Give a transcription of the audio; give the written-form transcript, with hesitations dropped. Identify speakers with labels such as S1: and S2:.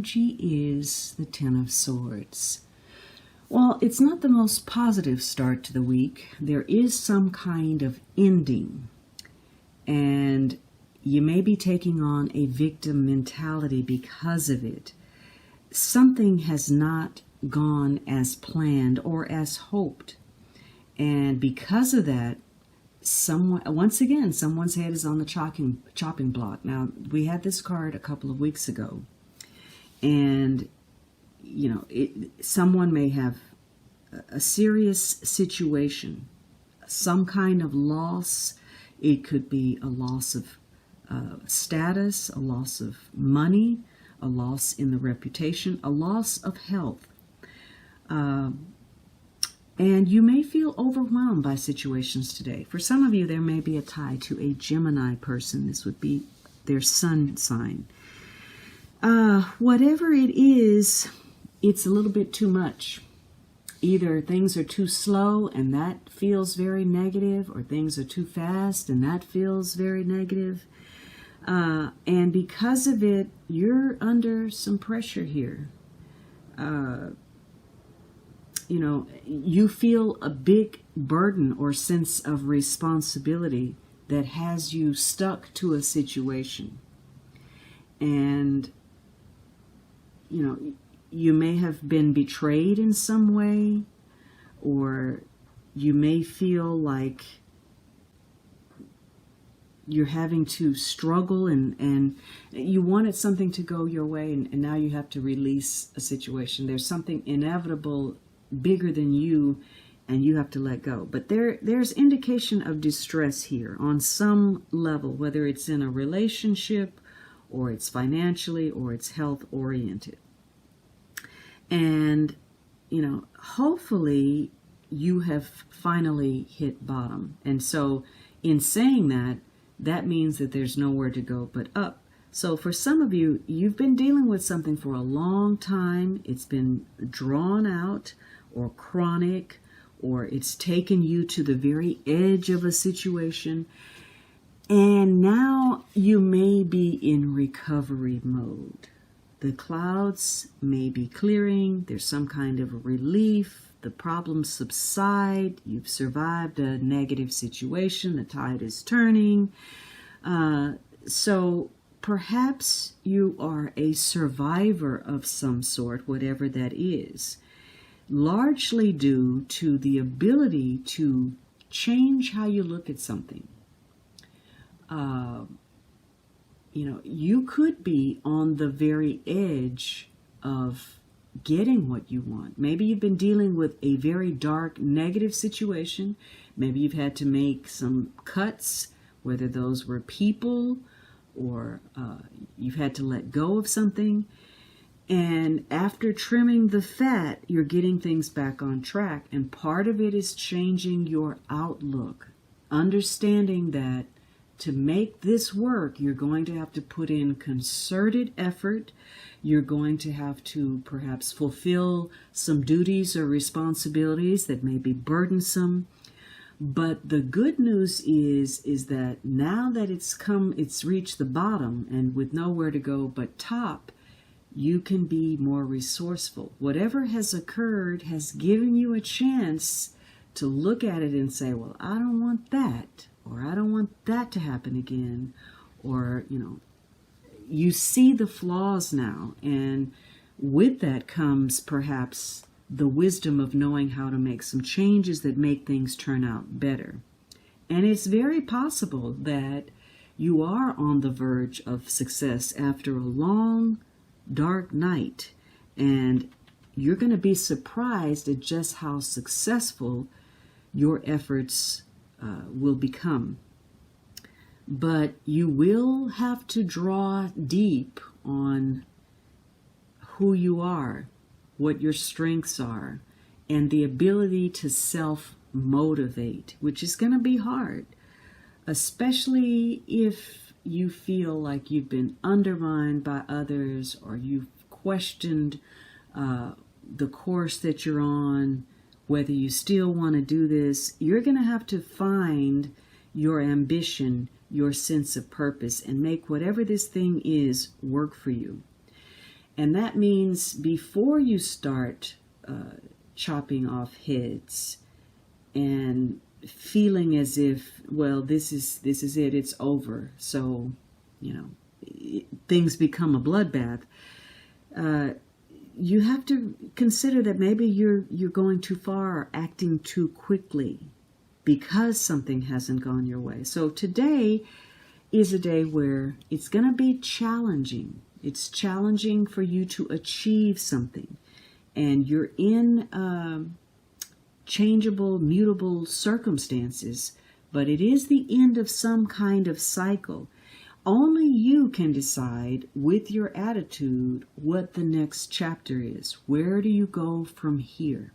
S1: energy is the Ten of Swords. Well, it's not the most positive start to the week. There is some kind of ending, and you may be taking on a victim mentality because of it. Something has not gone as planned or as hoped, and because of that, once again, someone's head is on the chopping block. Now, we had this card a couple of weeks ago, and someone may have a serious situation, some kind of loss. It could be a loss of status, a loss of money, a loss in the reputation, a loss of health. And you may feel overwhelmed by situations today. For some of you, there may be a tie to a Gemini person. This would be their sun sign. Whatever it is, it's a little bit too much. Either things are too slow and that feels very negative, or things are too fast and that feels very negative. And because of it, you're under some pressure here. You feel a big burden or sense of responsibility that has you stuck to a situation. And, you may have been betrayed in some way, or you may feel like you're having to struggle and you wanted something to go your way, and now you have to release a situation. There's something inevitable bigger than you, and you have to let go. But there's indication of distress here on some level, whether it's in a relationship, or it's financially, or it's health oriented. And, hopefully you have finally hit bottom. And so in saying that, that means that there's nowhere to go but up. So for some of you, you've been dealing with something for a long time. It's been drawn out or chronic, or it's taken you to the very edge of a situation. And now you may be in recovery mode. The clouds may be clearing. There's some kind of relief. The problems subside. You've survived a negative situation. The tide is turning. So perhaps you are a survivor of some sort, whatever that is, largely due to the ability to change how you look at something. You could be on the very edge of getting what you want. Maybe you've been dealing with a very dark, negative situation. Maybe you've had to make some cuts, whether those were people or you've had to let go of something. And after trimming the fat, you're getting things back on track. And part of it is changing your outlook, understanding that to make this work, you're going to have to put in concerted effort. You're going to have to perhaps fulfill some duties or responsibilities that may be burdensome. But the good news is that now that it's reached the bottom, and with nowhere to go but top, you can be more resourceful. Whatever has occurred has given you a chance to look at it and say, well, I don't want that, or I don't want that to happen again, or, you see the flaws now, and with that comes perhaps the wisdom of knowing how to make some changes that make things turn out better. And it's very possible that you are on the verge of success after a long, dark night, and you're going to be surprised at just how successful your efforts will become. But you will have to draw deep on who you are, what your strengths are, and the ability to self-motivate, which is going to be hard, especially if you feel like you've been undermined by others, or you've questioned the course that you're on, whether you still want to do this. You're going to have to find your ambition, your sense of purpose, and make whatever this thing is work for you. And that means before you start chopping off heads and feeling as if, well, this is it, it's over. So, things become a bloodbath. You have to consider that maybe you're going too far or acting too quickly because something hasn't gone your way. So today is a day where it's going to be challenging. It's challenging for you to achieve something. And you're in changeable, mutable circumstances, but it is the end of some kind of cycle. Only you can decide with your attitude what the next chapter is. Where do you go from here?